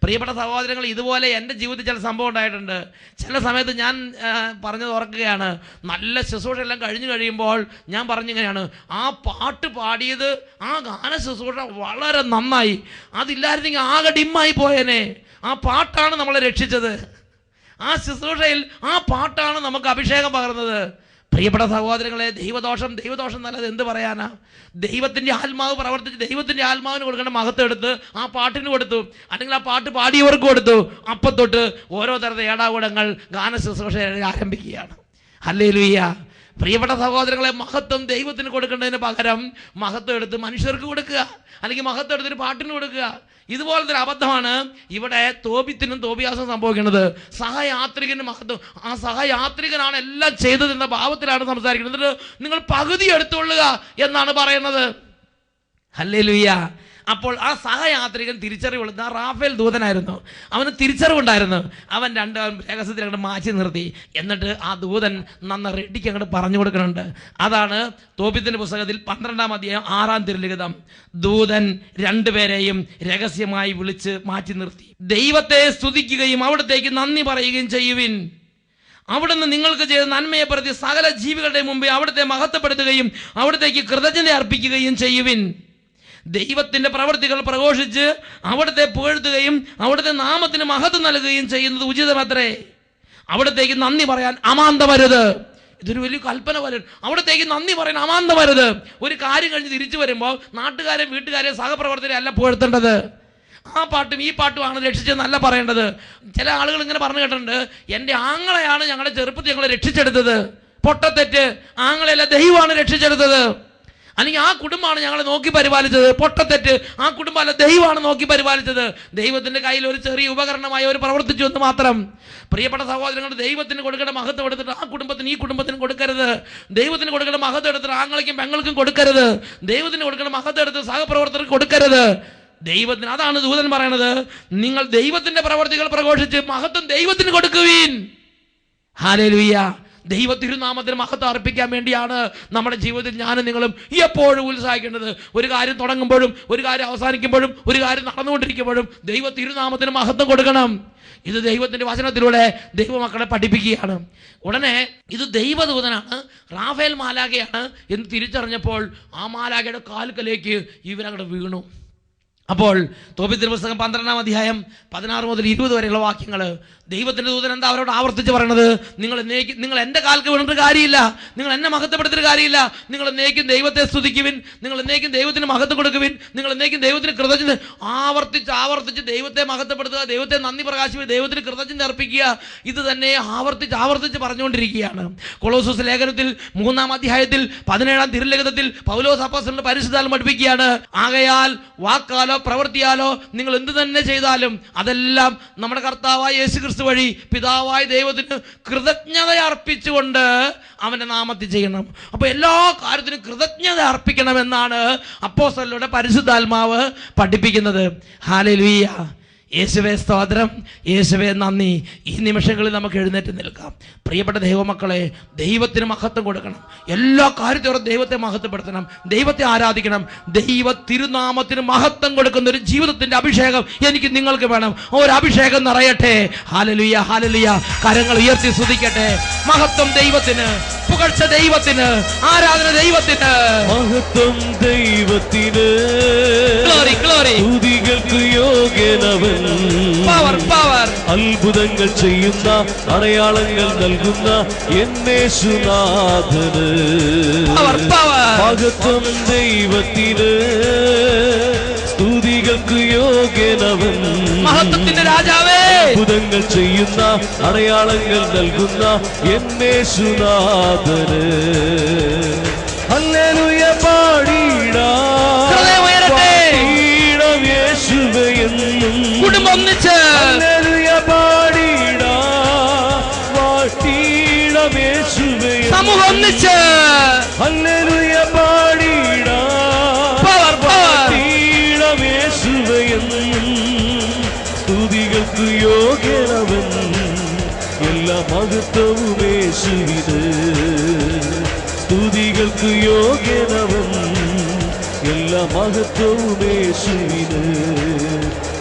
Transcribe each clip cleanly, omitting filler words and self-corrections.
പ്രിയപ്പെട്ട സഹോദരങ്ങൾ, ഇതുപോലെ എൻ്റെ ജീവിതത്തിൽ ചില സംഭവം ഉണ്ടായിട്ടുണ്ട്. ചില സമയത്ത് ഞാൻ പറഞ്ഞത് ഓർക്കുകയാണ്, നല്ല ശുശ്രൂഷ എല്ലാം കഴിഞ്ഞു കഴിയുമ്പോൾ ഞാൻ പറഞ്ഞിങ്ങനെയാണ്, ആ പാട്ട് പാടിയത്, ആ ഗാന ശുശ്രൂഷ വളരെ നന്നായി, അതില്ലായിരുന്നെങ്കിൽ ആകെ ഡിമ്മായി പോയേനെ. ആ പാട്ടാണ് നമ്മളെ രക്ഷിച്ചത്. ആ ശുശ്രൂഷയിൽ ആ പാട്ടാണ് നമുക്ക് അഭിഷേകം പകർന്നത്. പ്രിയപ്പെട്ട സഹോദരങ്ങളെ, ദൈവദോഷം നല്ലത് എന്ത് പറയാനാ? ദൈവത്തിൻ്റെ ആത്മാവ് പ്രവർത്തിച്ച് ദൈവത്തിൻ്റെ ആത്മാവിന് കൊടുക്കേണ്ട മഹത്വം എടുത്ത് ആ പാട്ടിന് കൊടുത്തു, അല്ലെങ്കിൽ ആ പാട്ട് പാടിയവർക്ക് കൊടുത്തു. അപ്പം തൊട്ട് ഓരോ തരത്തെ ഏടാകൂടങ്ങൾ ഗാന ശുശ്രൂഷ ആരംഭിക്കുകയാണ്. ഹല്ലേലൂയ. പ്രിയപ്പെട്ട സഹോദരങ്ങളെ, മഹത്വം ദൈവത്തിന് കൊടുക്കേണ്ടതിന് പകരം മഹത്വം എടുത്ത് മനുഷ്യർക്ക് കൊടുക്കുക, അല്ലെങ്കിൽ മഹത്വം എടുത്തൊരു പാട്ടിന് കൊടുക്കുക. ഇതുപോലത്തെ ഒരു അബദ്ധമാണ് ഇവിടെ തോബിത്തിനും തോബിയാസും സംഭവിക്കുന്നത്. സഹയാത്രികന് മഹത്വം, ആ സഹയാത്രികനാണ് എല്ലാം ചെയ്തതെന്ന ഭാവത്തിലാണ് സംസാരിക്കുന്നത്. എന്നിട്ട് നിങ്ങൾ പകുതി എടുത്തുകൊള്ളുക എന്നാണ് പറയുന്നത്. ഹല്ലേലൂയ. അപ്പോൾ ആ സഹയാത്രികൻ തിരിച്ചറിവുള്ള റാഫേൽ ദൂതനായിരുന്നു. അവന് തിരിച്ചറിവുണ്ടായിരുന്നു. അവൻ രഹസ്യത്തിൽ അങ്ങോട്ട് മാറ്റി നിർത്തി. എന്നിട്ട് ആ ദൂതൻ നന്ന റെഡിക്ക് അങ്ങോട്ട് പറഞ്ഞു കൊടുക്കുന്നുണ്ട്. അതാണ് തോബിത്തിന്റെ പുസ്തകത്തിൽ 12-ാം അധ്യായം 6-ാം തിരുലിഖിതം. ദൂതൻ രണ്ടുപേരെയും രഹസ്യമായി വിളിച്ച് മാറ്റി നിർത്തി. ദൈവത്തെ സ്തുതിക്കുകയും അവിടത്തേക്ക് നന്ദി പറയുകയും ചെയ്യുവിൻ. അവിടുന്ന് നിങ്ങൾക്ക് ചെയ്ത നന്മയെ പ്രതി സകല ജീവികളുടെ മുമ്പേ അവിടുത്തെ മഹത്വപ്പെടുത്തുകയും അവിടത്തേക്ക് കൃതജ്ഞത അർപ്പിക്കുകയും ചെയ്യുവിൻ. ദൈവത്തിന്റെ പ്രവൃത്തികൾ പ്രഘോഷിച്ച് അവിടുത്തെ പുകഴ്ത്തുകയും അവിടുത്തെ നാമത്തിന് മഹത്വം നൽകുകയും ചെയ്യുന്നത് ഉചിതമത്രേ. അവിടത്തേക്ക് നന്ദി പറയാൻ അമാന്തമരുത്. ഇതൊരു വലിയ കൽപ്പന പോലെ. അവിടത്തേക്ക് നന്ദി പറയാൻ അമാന്തമരുത്. ഒരു കാര്യം കഴിഞ്ഞ് തിരിച്ചു വരുമ്പോൾ നാട്ടുകാരെ, വീട്ടുകാരെ, സഹപ്രവർത്തകരെ അല്ല പുകഴ്ത്തേണ്ടത്. ആ പാട്ടും ഈ പാട്ടുമാണ് രക്ഷിച്ചതെന്നല്ല പറയേണ്ടത്. ചില ആളുകൾ ഇങ്ങനെ പറഞ്ഞു കേട്ടിട്ടുണ്ട്, എൻ്റെ ആങ്ങളെയാണ് ഞങ്ങളുടെ ചെറുപ്പത്തിൽ ഞങ്ങളെ രക്ഷിച്ചെടുത്തത്. പൊട്ടത്തെറ്റ്. ആങ്ങളെയല്ല, ദൈവമാണ് രക്ഷിച്ചെടുത്തത്. അല്ലെങ്കിൽ ആ കുടുംബമാണ് ഞങ്ങളെ നോക്കി പരിപാലിച്ചത്. പൊട്ടത്തെറ്റ്. ആ കുടുംബമല്ല, ദൈവമാണ് നോക്കി പരിപാലിച്ചത്. ദൈവത്തിന്റെ കയ്യിൽ ഒരു ചെറിയ ഉപകരണമായി അവർ പ്രവർത്തിച്ചു എന്ന് മാത്രം. പ്രിയപ്പെട്ട സഹോദരങ്ങൾ, ദൈവത്തിന് കൊടുക്കേണ്ട മഹത്വം എടുത്തിട്ട് ആ കുടുംബത്തിന്, ഈ കുടുംബത്തിന് കൊടുക്കരുത്. ദൈവത്തിന് കൊടുക്കേണ്ട മഹത്വം എടുത്തിട്ട് ആങ്ങളയ്ക്കും പെങ്ങൾക്കും കൊടുക്കരുത്. ദൈവത്തിന് കൊടുക്കേണ്ട മഹത്വം എടുത്ത് സഹപ്രവർത്തകർക്ക് കൊടുക്കരുത്. ദൈവത്തിന്, അതാണ് ദൂതൻ പറയണത്, നിങ്ങൾ ദൈവത്തിന്റെ പ്രവർത്തികൾ പ്രഘോഷിച്ച് മഹത്വം ദൈവത്തിന് കൊടുക്കുവീൻ. ഹല്ലേലൂയ. ദൈവ തിരുനാമത്തിന് മഹത്വം അർപ്പിക്കാൻ വേണ്ടിയാണ് നമ്മുടെ ജീവിതത്തിൽ ഞാനും നിങ്ങളും എപ്പോഴും ഉത്സാഹിക്കേണ്ടത്. ഒരു കാര്യം തുടങ്ങുമ്പോഴും ഒരു കാര്യം അവസാനിക്കുമ്പോഴും ഒരു കാര്യം നടന്നുകൊണ്ടിരിക്കുമ്പോഴും ദൈവ തിരുനാമത്തിന് മഹത്വം കൊടുക്കണം. ഇത് ദൈവത്തിന്റെ വചനത്തിലൂടെ ദൈവമക്കളെ പഠിപ്പിക്കുകയാണ്. ഉടനെ ഇത് ദൈവദൂതനാണ്, റാഫേൽ മാലാഖയാണ് എന്ന് തിരിച്ചറിഞ്ഞപ്പോൾ ആ മാലാഖയുടെ കാൽക്കലേക്ക് ഇവരങ്ങോട്ട് വീണു. അപ്പോൾ തോബിത്തിന്റെ പുസ്തകം 12-ാം അധ്യായം 16 മുതൽ 20 വരെയുള്ള വാക്യങ്ങൾ, ദൈവത്തിന്റെ ദൂതൻ എന്താ അവരോട് ആവർത്തിച്ച് പറയണത്? നിങ്ങൾ എൻ്റെ കാൽക്ക് വീണിട്ട് കാര്യമില്ല, നിങ്ങൾ എന്നെ മഹത്വപ്പെടുത്തിയിട്ട് കാര്യമില്ല. നിങ്ങൾ എന്നേക്കും ദൈവത്തെ സ്തുതിക്കുവിൻ, നിങ്ങൾ എന്നേക്കും ദൈവത്തിന് മഹത്വം കൊടുക്കുവിൻ, നിങ്ങൾ എന്നേക്കും ദൈവത്തിന് കൃതജ്ഞത ആവർത്തിച്ച് ദൈവത്തെ മഹത്വപ്പെടുത്തുക, ദൈവത്തെ നന്ദി പ്രകാശിപ്പിക്കുക, ദൈവത്തിന് കൃതജ്ഞത അർപ്പിക്കുക. ഇത് തന്നെ ആവർത്തിച്ച് പറഞ്ഞുകൊണ്ടിരിക്കുകയാണ്. കൊളോസോസ് ലേഖനത്തിൽ 3-ാം അധ്യായത്തിൽ 17-ാം തിരുലിഖിതത്തിൽ പൗലോസ് അപ്പോസ്തലൻ പരിശുദ്ധാത്മാവ് പഠിപ്പിക്കുകയാണ്, ആകയാൽ വാക്കാലോ പ്രവൃത്തിയാലോ നിങ്ങൾ എന്ത് തന്നെ ചെയ്താലും അതെല്ലാം നമ്മുടെ കർത്താവായ യേശുക്രിസ്തു വഴി പിതാവായ ദൈവത്തിന് കൃതജ്ഞത അർപ്പിച്ചുകൊണ്ട് അവന്റെ നാമത്തിൽ ചെയ്യണം. അപ്പൊ എല്ലാ കാര്യത്തിനും കൃതജ്ഞത അർപ്പിക്കണമെന്നാണ് അപ്പോസ്തലരുടെ പരിശുദ്ധാത്മാവ് പഠിപ്പിക്കുന്നത്. ഹല്ലേലൂയ. യേശുവേ സ്തോത്രം, യേശുവേ നന്ദി. ഈ നിമിഷങ്ങളിൽ നമുക്ക് എഴുന്നേറ്റ് നിൽക്കാം. പ്രിയപ്പെട്ട ദൈവമക്കളെ, ദൈവത്തിന് മഹത്വം കൊടുക്കണം. എല്ലാ കാര്യത്തോടും ദൈവത്തെ മഹത്വപ്പെടുത്തണം, ദൈവത്തെ ആരാധിക്കണം. ദൈവ തിരുനാമത്തിന് മഹത്വം കൊടുക്കുന്ന ഒരു ജീവിതത്തിന്റെ അഭിഷേകം എനിക്ക് നിങ്ങൾക്ക് വേണം. ഒരു അഭിഷേകം നിറയട്ടെ. Hallelujah, hallelujah. കരങ്ങൾ ഉയർത്തി സ്തുതിക്കട്ടെ. മഹത്വം ദൈവത്തിന്, പുകഴ്ച ദൈവത്തിന്, ആരാധന ദൈവത്തിന്, മഹത്വം ദൈവത്തിന്. Glory, glory. സ്തുതികൾക്ക് യോഗ്യനവൻ. Power, power. അത്ഭുതങ്ങൾ ചെയ്യുന്ന, അടയാളങ്ങൾ നൽകുന്ന യേശുനാഥന്. Power, power. മഹത്വം ദൈവത്തിന്. സ്തുതികൾക്ക് യോഗ്യനവൻ. മഹത്വത്തിന്റെ രാജാവേ. അത്ഭുതങ്ങൾ ചെയ്യുന്ന, അടയാളങ്ങൾ നൽകുന്ന യേശുനാഥന്. ഹല്ലേലൂയ പാടിടാം യേശുവേ എന്നും. കുടുംബം ഒന്നിച്ച് ഹല്ലേലൂയ പാടിടാം വാഴ്ത്തിടാം യേശുവേ. സമൂഹം ഒന്നിച്ച് ഹല്ലേലൂയ പാടിടാം വാഴ്ത്തിടാം യേശുവേ എന്നും. സ്തുതികൾക്ക് യോഗ്യനവൻ. എല്ലാ മഹത്വവും യേശുവിന്. സ്തുതികൾക്ക് യോഗ്യനവൻ. എല്ലാ മഹത്വവും യേശുവിന്.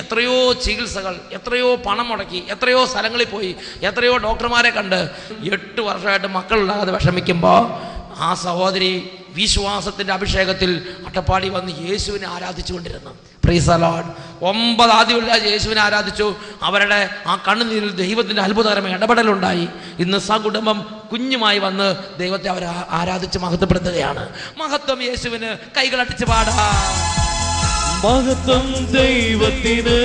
എത്രയോ ചികിത്സകൾ, എത്രയോ പണം മുടക്കി, എത്രയോ സ്ഥലങ്ങളിൽ പോയി, എത്രയോ ഡോക്ടർമാരെ കണ്ട് 8 വർഷമായിട്ട് മക്കളുണ്ടാകാതെ വിഷമിക്കുമ്പോൾ ആ സഹോദരി വിശ്വാസത്തിൻ്റെ അഭിഷേകത്തിൽ അട്ടപ്പാടി വന്ന് യേശുവിനെ ആരാധിച്ചുകൊണ്ടിരുന്നു. Praise the lord. 9 ആദ്യമില്ല യേശുവിനെ ആരാധിച്ചു. അവരുടെ ആ കണ്ണുനീരിൽ ദൈവത്തിൻ്റെ അത്ഭുതകരമായ ഇടപെടലുണ്ടായി. ഇന്ന് സകുടുംബം കുഞ്ഞുമായി വന്ന് ദൈവത്തെ അവർ ആരാധിച്ച് മഹത്വപ്പെടുത്തുകയാണ്. മഹത്വം യേശുവിന്. കൈകളടിച്ച് പാടാം. മഹത്വം ദൈവത്തിന്,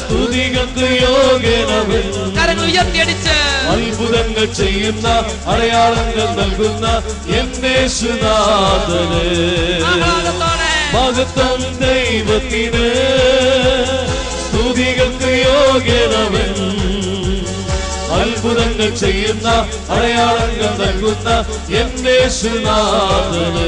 സ്തുതികൾക്ക് യോഗ്യനവൻ. കരങ്ങൾ ഉയർത്തിയടിച്ച് അത്ഭുതങ്ങൾ ചെയ്യുന്ന, അടയാളങ്ങൾ നൽകുന്ന യേശുനാഥന്. മഹത്വം ദൈവത്തിന്, സ്തുതികൾക്ക് യോഗ്യനവൻ. അത്ഭുതങ്ങൾ ചെയ്യുന്ന, അടയാളങ്ങൾ നൽകുന്ന യേശുനാഥന്.